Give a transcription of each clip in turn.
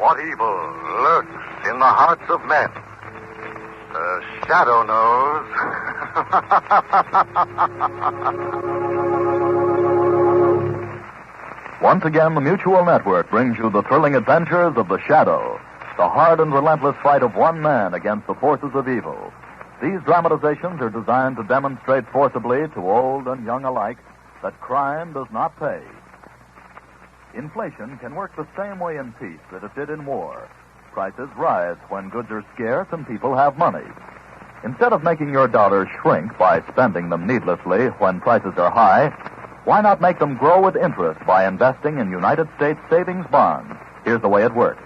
what evil lurks in the hearts of men. The shadow knows. Once again, the Mutual Network brings you the thrilling adventures of the Shadow, the hard and relentless fight of one man against the forces of evil. These dramatizations are designed to demonstrate forcibly to old and young alike that crime does not pay. Inflation can work the same way in peace that it did in war. Prices rise when goods are scarce and people have money. Instead of making your dollars shrink by spending them needlessly when prices are high, why not make them grow with interest by investing in United States savings bonds? Here's the way it works.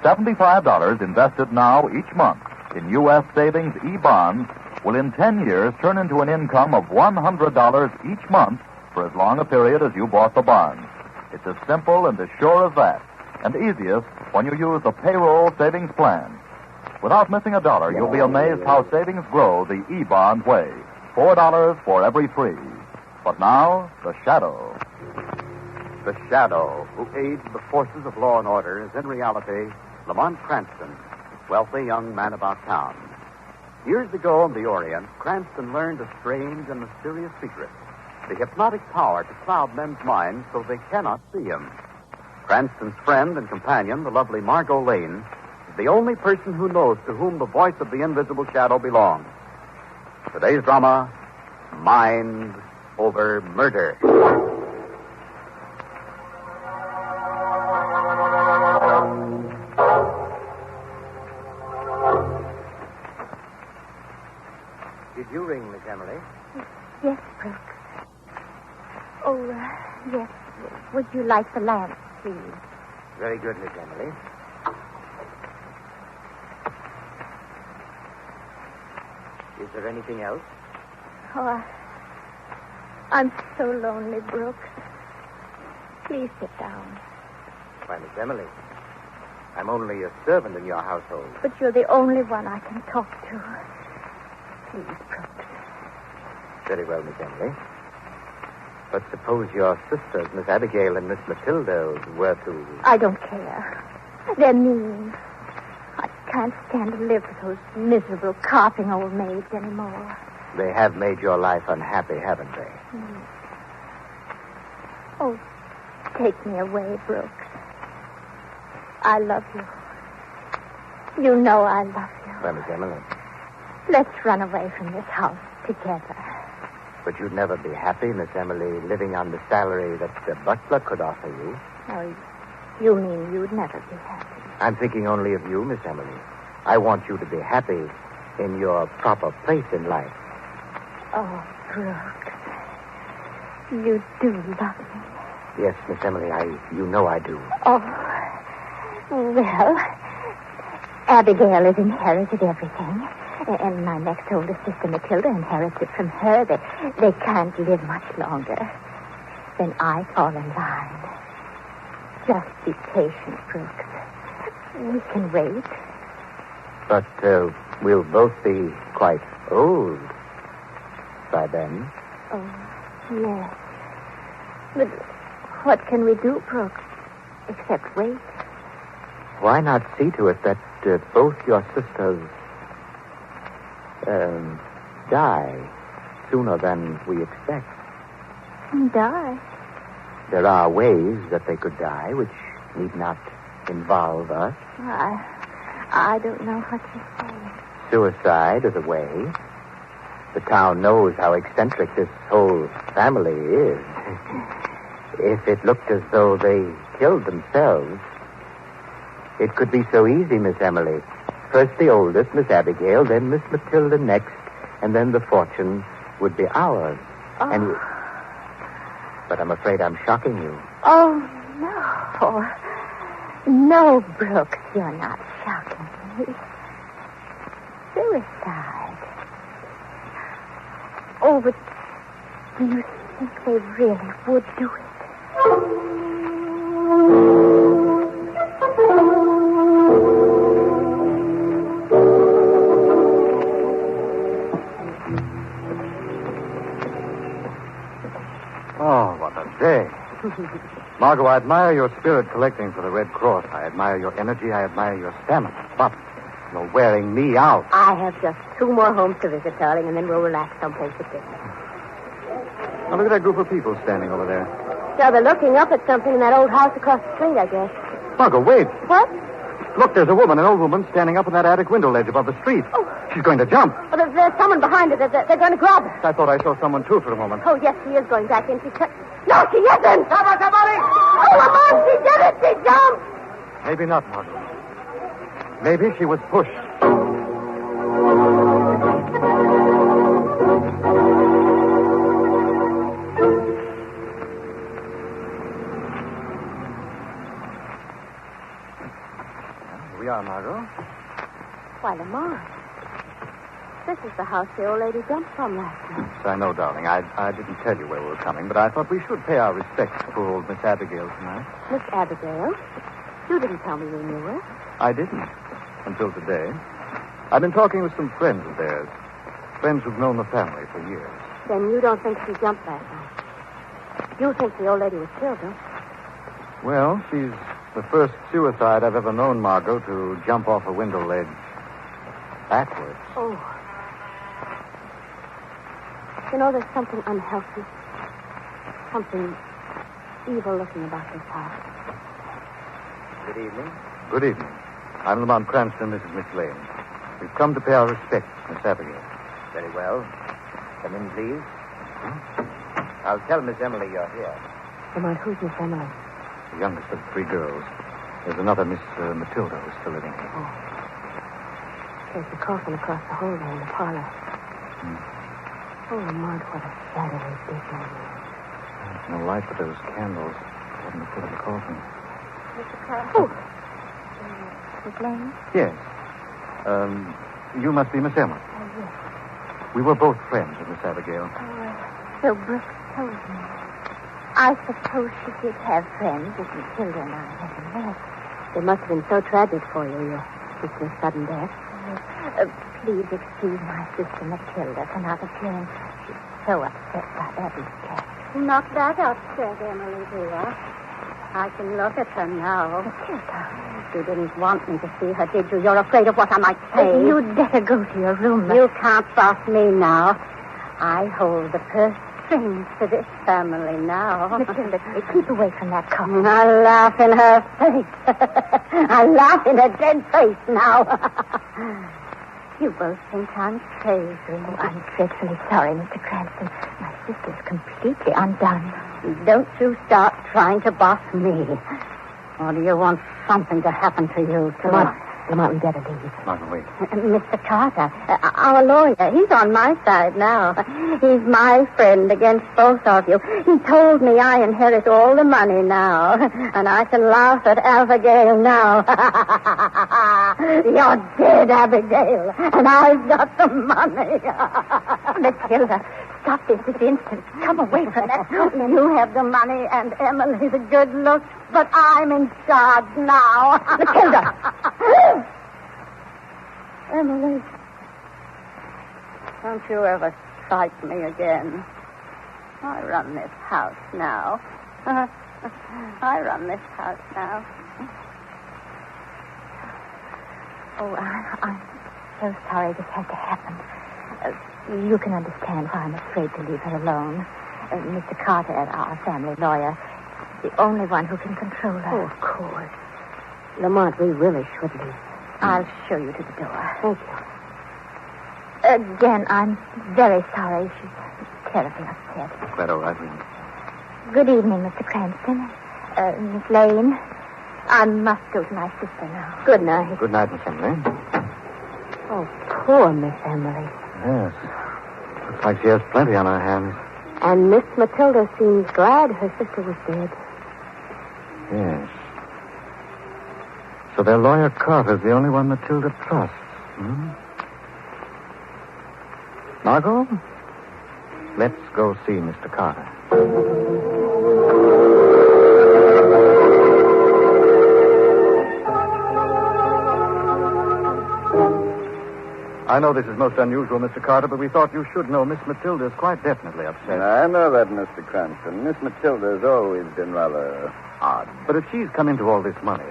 $75 invested now each month in U.S. savings E-bonds will in 10 years turn into an income of $100 each month for as long a period as you bought the bonds. It's as simple and as sure as that, and easiest when you use the payroll savings plan. Without missing a dollar, you'll be amazed how savings grow the E-bond way. $4 for every 3. But now, the Shadow. The Shadow, who aids the forces of law and order, is in reality Lamont Cranston, wealthy young man about town. Years ago in the Orient, Cranston learned a strange and mysterious secret. The hypnotic power to cloud men's minds so they cannot see him. Cranston's friend and companion, the lovely Margot Lane, is the only person who knows to whom the voice of the invisible shadow belongs. Today's drama, Mind Over Murder. Did you ring, Miss Emily? Yes, Brooks. Oh, yes. Would you like the lamp, please? Very good, Miss Emily. Is there anything else? Oh, I'm so lonely, Brooks. Please sit down. Why, Miss Emily, I'm only a servant in your household. But you're the only one I can talk to. Please, Brooks. Very well, Miss Emily. But suppose your sisters, Miss Abigail and Miss Matilda, were to... I don't care. They're mean. I can't stand to live with those miserable, coughing old maids anymore. They have made your life unhappy, haven't they? Mm. Oh, take me away, Brooks. I love you. You know I love you. Well, Miss Emily. Let's run away from this house together. But you'd never be happy, Miss Emily, living on the salary that the butler could offer you. Oh, you mean you'd never be happy? I'm thinking only of you, Miss Emily. I want you to be happy in your proper place in life. Oh, Brooks. You do love me. Yes, Miss Emily, you know I do. Oh, well, Abigail has inherited everything. And my next older sister, Matilda, inherits it from her. They can't live much longer. Then I fall in line. Just be patient, Brooks. We can wait. But we'll both be quite old by then. Oh, yes. But what can we do, Brooks, except wait? Why not see to it that both your sisters... die sooner than we expect. Die? There are ways that they could die which need not involve us. I don't know what you're saying. Suicide is a way. The town knows how eccentric this whole family is. If it looked as though they killed themselves, it could be so easy, Miss Emily. First the oldest, Miss Abigail, then Miss Matilda next, and then the fortune would be ours. Oh. But I'm afraid I'm shocking you. Oh, no. No, Brooks, you're not shocking me. Suicide. Oh, but do you think they really would do it? Oh, what a day. Margot, I admire your spirit collecting for the Red Cross. I admire your energy. I admire your stamina. But you're wearing me out. I have just 2 more homes to visit, darling, and then we'll relax someplace at dinner. Now, look at that group of people standing over there. Yeah, they're looking up at something in that old house across the street, I guess. Margot, wait. What? Look, there's a woman, an old woman, standing up in that attic window ledge above the street. Oh. She's going to jump. Oh, there's someone behind her. They're going to grab her. I thought I saw someone, too, for a moment. Oh, yes, she is going back in. No, she isn't! Somebody! Oh, Lamont, she did it! She jumped! Maybe not, Margot. Maybe she was pushed. Here we are, Margot. Why, Lamont. This is the house the old lady jumped from last night. Yes, I know, darling. I didn't tell you where we were coming, but I thought we should pay our respects to poor old Miss Abigail tonight. Miss Abigail? You didn't tell me you knew her. I didn't. Until today. I've been talking with some friends of theirs. Friends who've known the family for years. Then you don't think she jumped last night? You think the old lady was killed, don't you? Well, she's the first suicide I've ever known, Margot, to jump off a window ledge backwards. Oh. You know, there's something unhealthy, something evil-looking about this house. Good evening. Good evening. I'm Lamont Cranston. This is Miss Lane. We've come to pay our respects, Miss Abigail. Very well. Come in, please. I'll tell Miss Emily you're here. Lamont, who's Miss Emily? The youngest of 3 girls. There's another Miss Matilda who's still living here. Oh. There's the coffin across the hall there in the parlor. Oh, Lamont, what a shadowy big man. There's no light but those candles on the foot of the coffin. Mr. Carter. Oh. Miss Lane? Yes. You must be Miss Emily. Oh, yes. We were both friends of Miss Abigail. Oh, so Brooks told me. I suppose she did have friends as Matilda and I haven't met. It must have been so tragic for you, your sister's sudden death. Please excuse my sister Matilda for not appearing. She's so upset by Abby's cat. Not that upset, Emily, dear. I can look at her now. Matilda. You didn't want me to see her, did you? You're afraid of what I might say. You'd better go to your room. You can't boss me now. I hold the purse strings to this family now. Matilda, keep away from that coffin. I laugh in her face. I laugh in her dead face now. You both think I'm crazy. Oh, I'm dreadfully sorry, Mr. Cranston. My sister's completely undone. Don't you start trying to boss me. Or do you want something to happen to you, too? Lamont, we better leave. Margot, wait. Mr. Carter, our lawyer, he's on my side now. He's my friend against both of you. He told me I inherit all the money now, and I can laugh at Abigail now. You're dead, Abigail, and I've got the money. Matilda, stop this instant. Come away from that. You have the money and Emily the good looks, but I'm in charge now. Matilda! Emily, don't you ever strike me again. I run this house now. I run this house now. Oh, I'm so sorry this had to happen. You can understand why I'm afraid to leave her alone. Mr. Carter, our family lawyer, is the only one who can control her. Oh, of course. Lamont, we really should leave. I'll show you to the door. Thank you. Again, I'm very sorry. She's terribly upset. Quite all right, Lynn. Good evening, Mr. Cranston. Miss Lane. I must go to my sister now. Good night. Good night, Miss Emily. Oh, poor Miss Emily. Yes. Looks like she has plenty on her hands. And Miss Matilda seems glad her sister was dead. Yes. So their lawyer Carter's the only one Matilda trusts. Margot, let's go see Mr. Carter. I know this is most unusual, Mr. Carter, but we thought you should know Miss Matilda is quite definitely upset. I know that, Mr. Cranston. Miss Matilda's always been rather odd. But if she's come into all this money,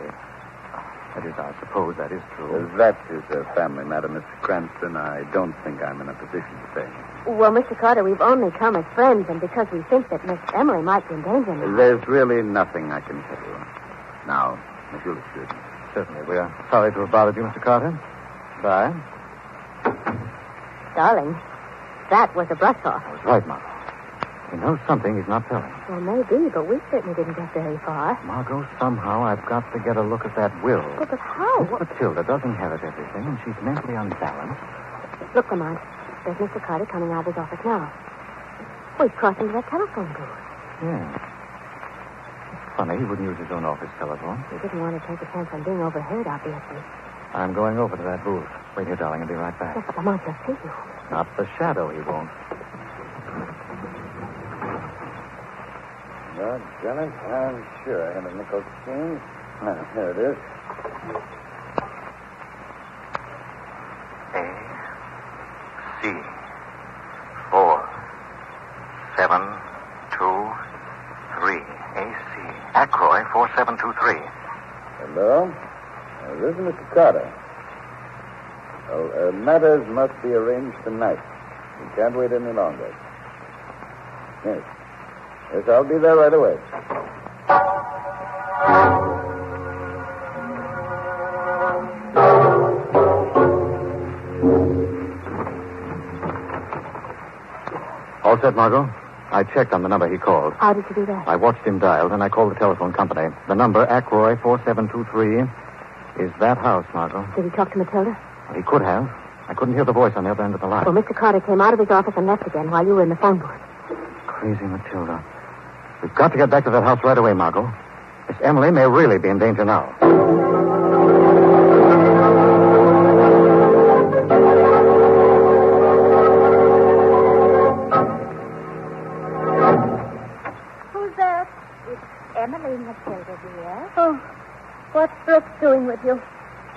that is, I suppose that is true. That is a family matter, Mr. Cranston. I don't think I'm in a position to say. Well, Mr. Carter, we've only come as friends, and because we think that Miss Emily might be in danger now. There's really nothing I can tell you. Now, if you'll excuse me. Certainly. We are sorry to have bothered you, Mr. Carter. Bye. Darling, that was a brush-off. I was right, Margot. He knows something he's not telling. Well, maybe, but we certainly didn't get very far. Margot, somehow I've got to get a look at that will. Well, but how? Miss Matilda does inherit everything, and she's mentally unbalanced. Look, Lamont, there's Mr. Carter coming out of his office now. Oh, he's crossing to that telephone booth. Yeah. It's funny, he wouldn't use his own office telephone. He didn't want to take a chance on being overheard, obviously. I'm going over to that booth. Wait here, darling. I'll be right back. Yes, but Lamont will see you. Not the shadow, he won't. Well, Janet, I'm sure I have a nickel machine. Now, here it is. A, C, 4, 7, 2, 3. AC. Ackroy, 4723. Hello? This is Mr. Carter. Well, matters must be arranged tonight. We can't wait any longer. Yes. Yes, I'll be there right away. All set, Margot? I checked on the number he called. How did you do that? I watched him dial, then I called the telephone company. The number, Ackroy 4723, is that house, Margot. Did he talk to Matilda? Well, he could have. I couldn't hear the voice on the other end of the line. Well, Mr. Carter came out of his office and left again while you were in the phone booth. Crazy Matilda. We've got to get back to that house right away, Margot. Miss Emily may really be in danger now. Who's that? It's Emily, Matilda, dear. Oh, what's Brooks doing with you?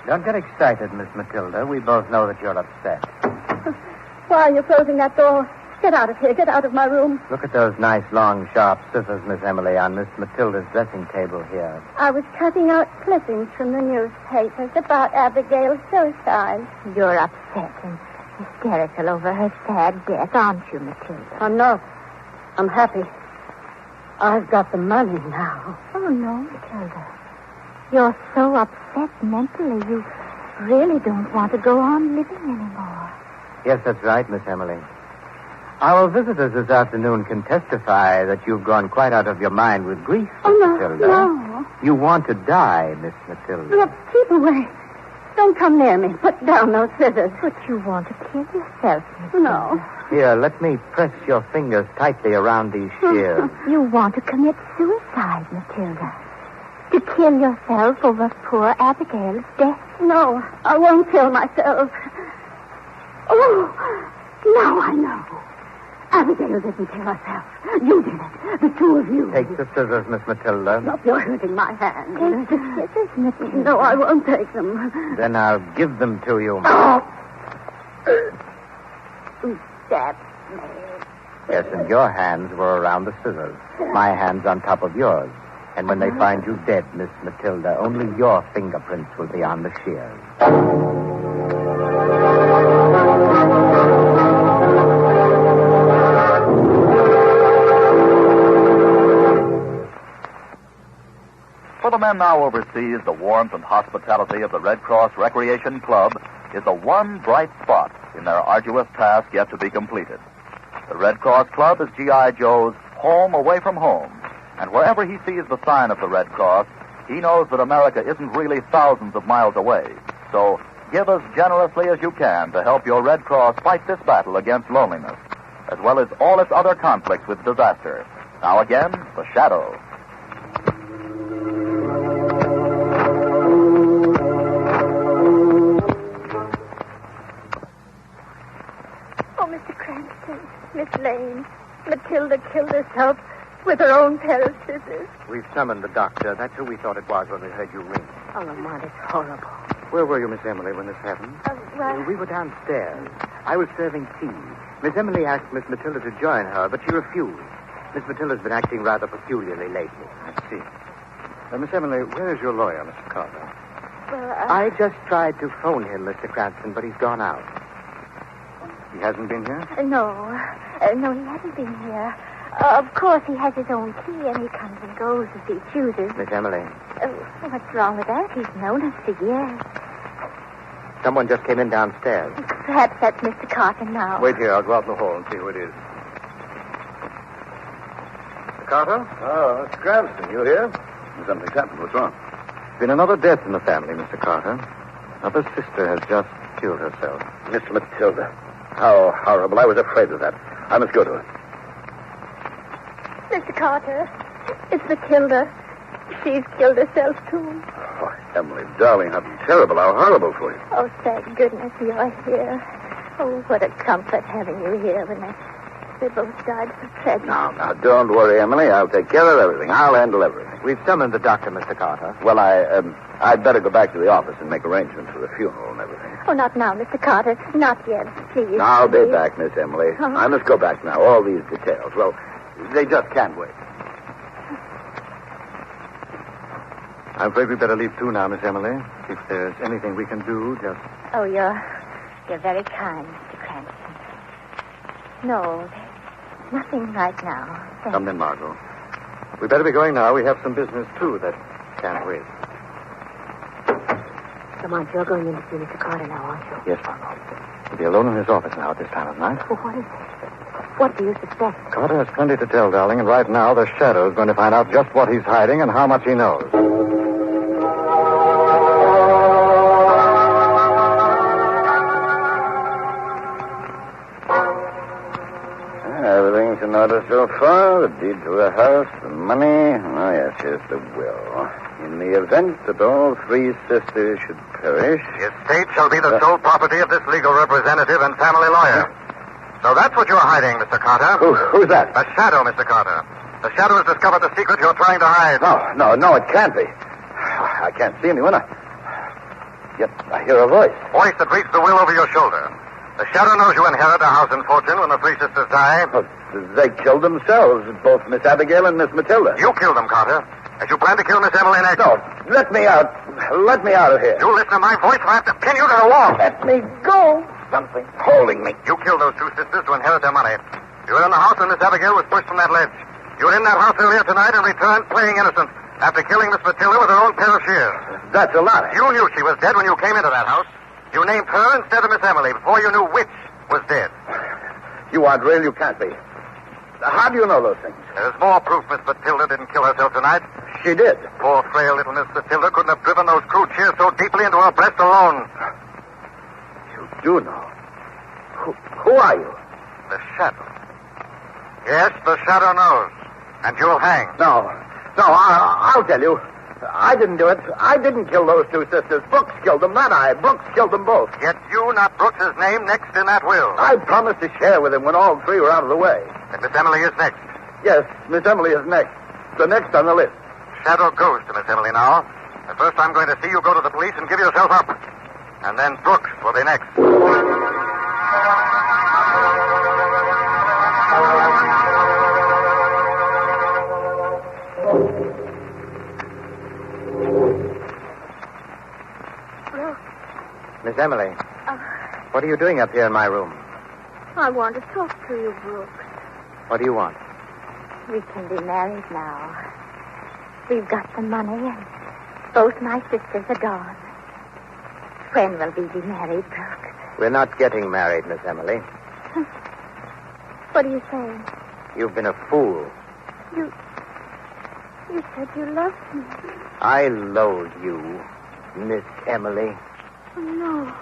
Don't get excited, Miss Matilda. We both know that you're upset. Why are you closing that door? Get out of here. Get out of my room. Look at those nice, long, sharp scissors, Miss Emily, on Miss Matilda's dressing table here. I was cutting out clippings from the newspapers about Abigail's suicide. You're upset and hysterical over her sad death, aren't you, Matilda? I'm not. I'm happy. I've got the money now. Oh, no, Matilda. You're so upset mentally, you really don't want to go on living anymore. Yes, that's right, Miss Emily. Our visitors this afternoon can testify that you've gone quite out of your mind with grief, Oh, Miss no, Matilda. no. You want to die, Miss Matilda. Look, keep away. Don't come near me. Put down those scissors. But you want to kill yourself, Matilda. No. Here, let me press your fingers tightly around these shears. You want to commit suicide, Matilda. To kill yourself over poor Abigail's death. No, I won't kill myself. Oh, now I know. Abigail didn't kill herself. You did it. The two of you. Take the scissors, Miss Matilda. Stop, you're hurting my hand. Take the scissors, Matilda. No, I won't take them. Then I'll give them to you. Stab me. Yes, and your hands were around the scissors. My hands on top of yours. And when they find you dead, Miss Matilda, only your fingerprints will be on the shears. For the men now overseas, the warmth and hospitality of the Red Cross Recreation Club is the one bright spot in their arduous task yet to be completed. The Red Cross Club is G.I. Joe's home away from home, and wherever he sees the sign of the Red Cross, he knows that America isn't really thousands of miles away. So give as generously as you can to help your Red Cross fight this battle against loneliness, as well as all its other conflicts with disaster. Now again, the Shadow. Oh, Mr. Cranston, Miss Lane, Matilda killed herself with her own pair of scissors. We've summoned the doctor. That's who we thought it was when we heard you ring. Oh, Lamont, it's horrible. Where were you, Miss Emily, when this happened? We were downstairs. I was serving tea. Miss Emily asked Miss Matilda to join her, but she refused. Miss Matilda's been acting rather peculiarly lately. I see. Miss Emily, where is your lawyer, Mr. Carter? I just tried to phone him, Mr. Cranston, but he's gone out. He hasn't been here? No, he hasn't been here. Of course, he has his own key, and he comes and goes as he chooses. Miss Emily. What's wrong with that? He's known us for years. Someone just came in downstairs. Perhaps that's Mr. Carter now. Wait here. I'll go out in the hall and see who it is. Mr. Carter? Oh, Mr. Cranston, you here? Something's happened. What's wrong? There's been another death in the family, Mr. Carter. Another sister has just killed herself. Miss Matilda. How horrible. I was afraid of that. I must go to her. Mr. Carter, it's Matilda. She's killed herself, too. Oh, Emily, darling, how terrible, how horrible for you. Oh, thank goodness you're here. Oh, what a comfort having you here when they both died so tragically. Now, don't worry, Emily. I'll take care of everything. I'll handle everything. We've summoned the doctor, Mr. Carter. Well, I'd better go back to the office and make arrangements for the funeral and everything. Oh, not now, Mr. Carter. Not yet, please. I'll be please. back, Miss Emily. Oh. I must go back now. All these details. Well, they just can't wait. I'm afraid we'd better leave too now, Miss Emily. If there's anything we can do, just... Oh, you're very kind, Mr. Cranston. No, there's nothing right now. Come then, Margot. We'd better be going now. We have some business, too, that can't wait. Lamont, you're going in to see Mr. Carter now, aren't you? Yes, Margot. He'll be alone in his office now at this time of night. Well, what is it? What do you suspect? Carter has plenty to tell, darling, and right now the Shadow's going to find out just what he's hiding and how much he knows. Everything's in order so far. The deed to the house, the money. Oh, yes, here's the will. In the event that all three sisters should perish... The estate shall be the sole property of this legal representative and family lawyer. So that's what you're hiding, Mr. Carter. Who's that? The Shadow, Mr. Carter. The Shadow has discovered the secret you're trying to hide. No, it can't be. I can't see anyone. Yet I hear a voice. Voice that reads the will over your shoulder. The Shadow knows you inherit a house and fortune when the three sisters die. But they killed themselves, both Miss Abigail and Miss Matilda. You killed them, Carter. As you plan to kill Miss Emily next. No, let me out. Let me out of here. You listen to my voice, or I have to pin you to the wall. Let me go. Something holding me. You killed those two sisters to inherit their money. You were in the house when Miss Abigail was pushed from that ledge. You were in that house earlier tonight and returned playing innocent after killing Miss Matilda with her own pair of shears. That's a lie. You knew she was dead when you came into that house. You named her instead of Miss Emily before you knew which was dead. You aren't real. You can't be. How do you know those things? There's more proof Miss Matilda didn't kill herself tonight. She did. Poor, frail little Miss Matilda couldn't have driven those crude shears so deeply into her breast alone. You do know. Who are you? The Shadow. Yes, the Shadow knows. And you'll hang. No, I'll tell you. I didn't do it. I didn't kill those two sisters. Brooks killed them, not I. Brooks killed them both. Yet you, not Brooks' name next in that will. I promised to share with him when all three were out of the way. And Miss Emily is next. Yes, Miss Emily is next. The next on the list. Shadow goes to Miss Emily now. But first I'm going to see you go to the police and give yourself up. And then Brooks will be next. Miss Emily, what are you doing up here in my room? I want to talk to you, Brooks. What do you want? We can be married now. We've got the money, and both my sisters are gone. When will we be married, Brooks? We're not getting married, Miss Emily. What are you saying? You've been a fool. You said you loved me. I loathe you, Miss Emily. Oh, no.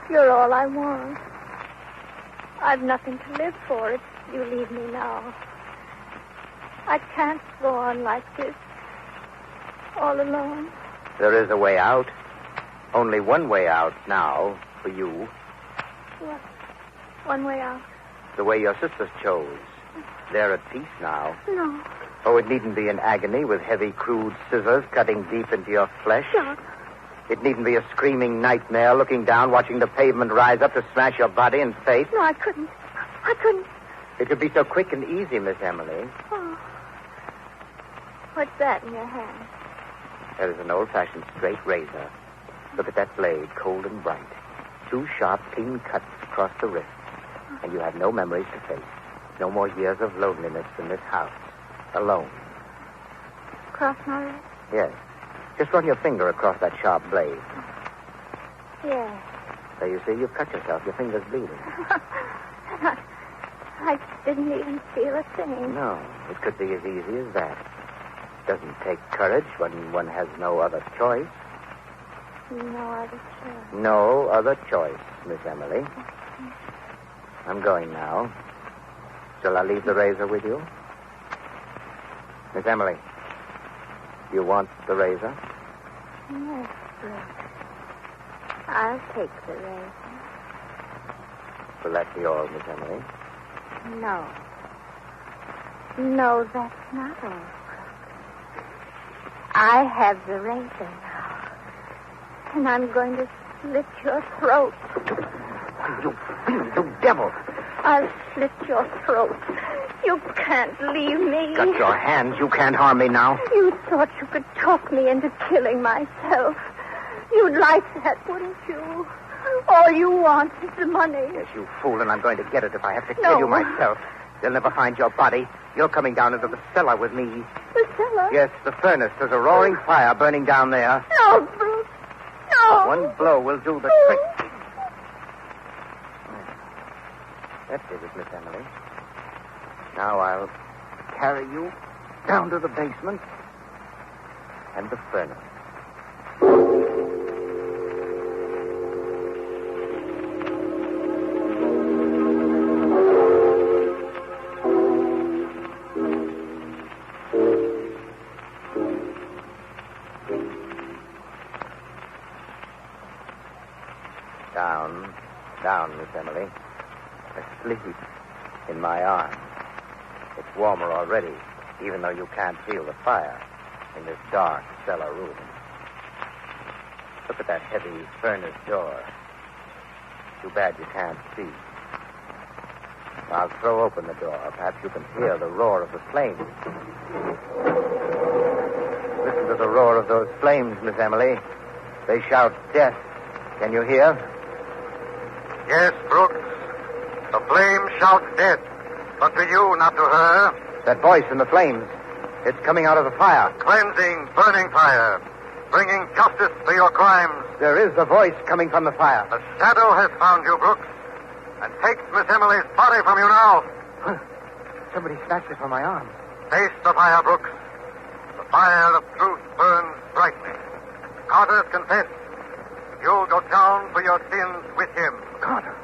You're all I want. I've nothing to live for if you leave me now. I can't go on like this, all alone. There is a way out. Only one way out now for you. What? One way out? The way your sisters chose. They're at peace now. No. Oh, it needn't be in agony with heavy, crude scissors cutting deep into your flesh. It needn't be a screaming nightmare looking down, watching the pavement rise up to smash your body and face. No, I couldn't. It could be so quick and easy, Miss Emily. Oh. What's that in your hand? That is an old-fashioned straight razor. Look at that blade, cold and bright. 2 sharp, clean cuts across the wrist. And you have no memories to face. No more years of loneliness in this house. Alone. Cross my wrist? Yes. Just run your finger across that sharp blade. Yes. So you see, you've cut yourself. Your finger's bleeding. I didn't even feel a thing. No, it could be as easy as that. Doesn't take courage when one has no other choice. No other choice. No other choice, Miss Emily. I'm going now. Shall I leave the razor with you? Miss Emily, you want the razor? Yes, Brooks. I'll take the razor. Will that be all, Miss Emily? No. No, that's not all, Brooks. I have the razor now. And I'm going to slit your throat. You devil! I'll slit your throat. You can't leave me. Got your hands. You can't harm me now. You thought you could talk me into killing myself. You'd like that, wouldn't you? All you want is the money. Yes, you fool, and I'm going to get it if I have to No. kill you myself. They'll never find your body. You're coming down into the cellar with me. The cellar? Yes, the furnace. There's a roaring fire burning down there. No, Bruce. No. One blow will do the trick. That did it, Miss Emily. Now I'll carry you down to the basement and the furnace. Down, Miss Emily. Asleep in my arms. It's warmer already, even though you can't feel the fire in this dark cellar room. Look at that heavy furnace door. Too bad you can't see. I'll throw open the door. Perhaps you can hear the roar of the flames. Listen to the roar of those flames, Miss Emily. They shout death. Can you hear? Yes, Brooks. The flame shouts death. But to you, not to her. That voice in the flames. It's coming out of the fire. Cleansing, burning fire. Bringing justice to your crimes. There is a voice coming from the fire. The shadow has found you, Brooks. And takes Miss Emily's body from you now. Somebody snatched it from my arms. Face the fire, Brooks. The fire of truth burns brightly. Carter's confessed. You'll go down for your sins with him. Carter.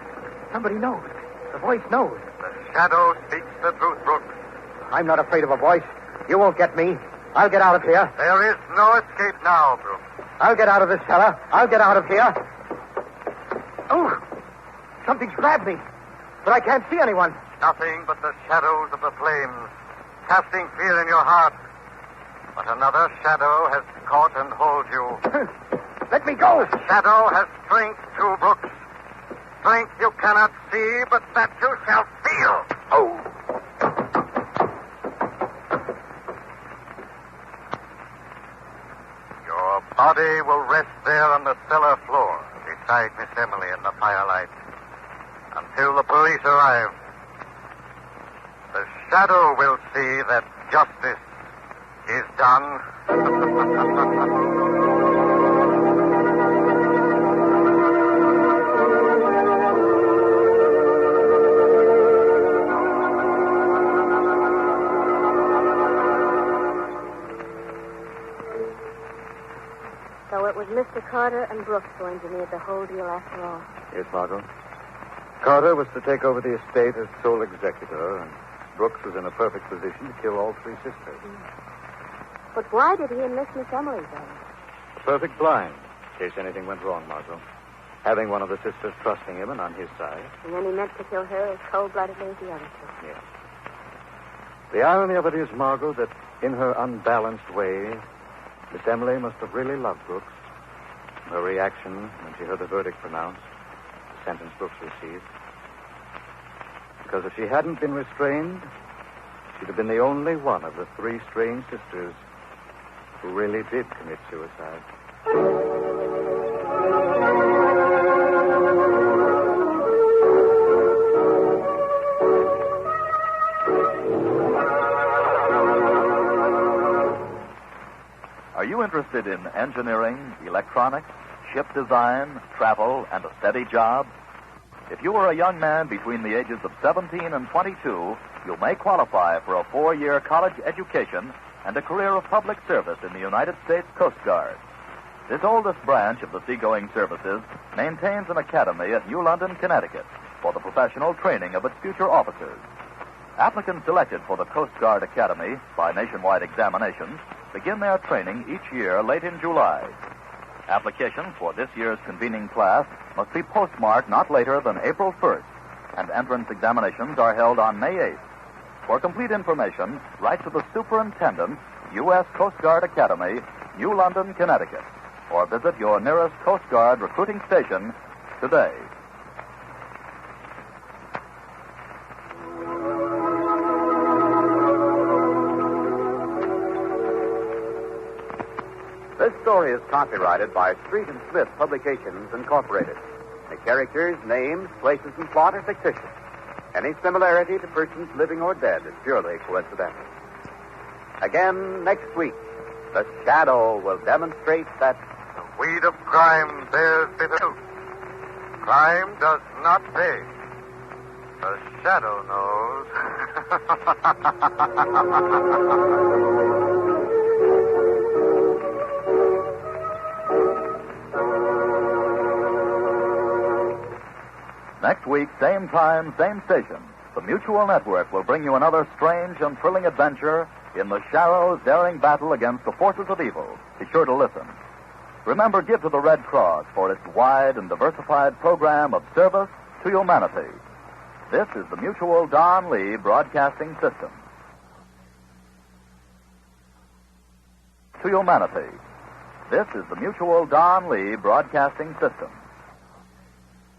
Somebody knows. The voice knows. The shadow speaks the truth, Brooks. I'm not afraid of a voice. You won't get me. I'll get out of here. There is no escape now, Brooks. I'll get out of this cellar. I'll get out of here. Oh, something's grabbed me. But I can't see anyone. Nothing but the shadows of the flames, casting fear in your heart. But another shadow has caught and holds you. Let me go. The shadow has strength too, Brooks. Strength you cannot see, but that you shall feel. Oh. Your body will rest there on the cellar floor, beside Miss Emily in the firelight, until the police arrive. The shadow will see that justice is done. So it was Mr. Carter and Brooks who engineered the whole deal after all. Yes, Margot. Carter was to take over the estate as sole executor, and Brooks was in a perfect position to kill all 3 sisters. But why did he enlist Miss Emily, then? A perfect blind, in case anything went wrong, Margot. Having one of the sisters trusting him and on his side. And then he meant to kill her as cold-bloodedly as the other 2. Yes. The irony of it is, Margot, that in her unbalanced way, Miss Emily must have really loved Brooks. Her reaction when she heard the verdict pronounced, the sentence books received. Because if she hadn't been restrained, she'd have been the only one of the three strange sisters who really did commit suicide. Are you interested in engineering, electronics, ship design, travel, and a steady job? If you are a young man between the ages of 17 and 22, you may qualify for a 4-year college education and a career of public service in the United States Coast Guard. This oldest branch of the seagoing services maintains an academy at New London, Connecticut, for the professional training of its future officers. Applicants selected for the Coast Guard Academy by nationwide examinations begin their training each year late in July. Applications for this year's convening class must be postmarked not later than April 1st, and entrance examinations are held on May 8th. For complete information, write to the Superintendent, U.S. Coast Guard Academy, New London, Connecticut, or visit your nearest Coast Guard recruiting station today. This story is copyrighted by Street and Smith Publications, Incorporated. The characters, names, places, and plot are fictitious. Any similarity to persons living or dead is purely coincidental. Again, next week, the Shadow will demonstrate that The weed of crime bears bitter fruit. Crime does not pay. The Shadow knows. Next week, same time, same station, the Mutual Network will bring you another strange and thrilling adventure in the Shadow's daring battle against the forces of evil. Be sure to listen. Remember, give to the Red Cross for its wide and diversified program of service to humanity. This is the Mutual Don Lee Broadcasting System. To humanity. This is the Mutual Don Lee Broadcasting System.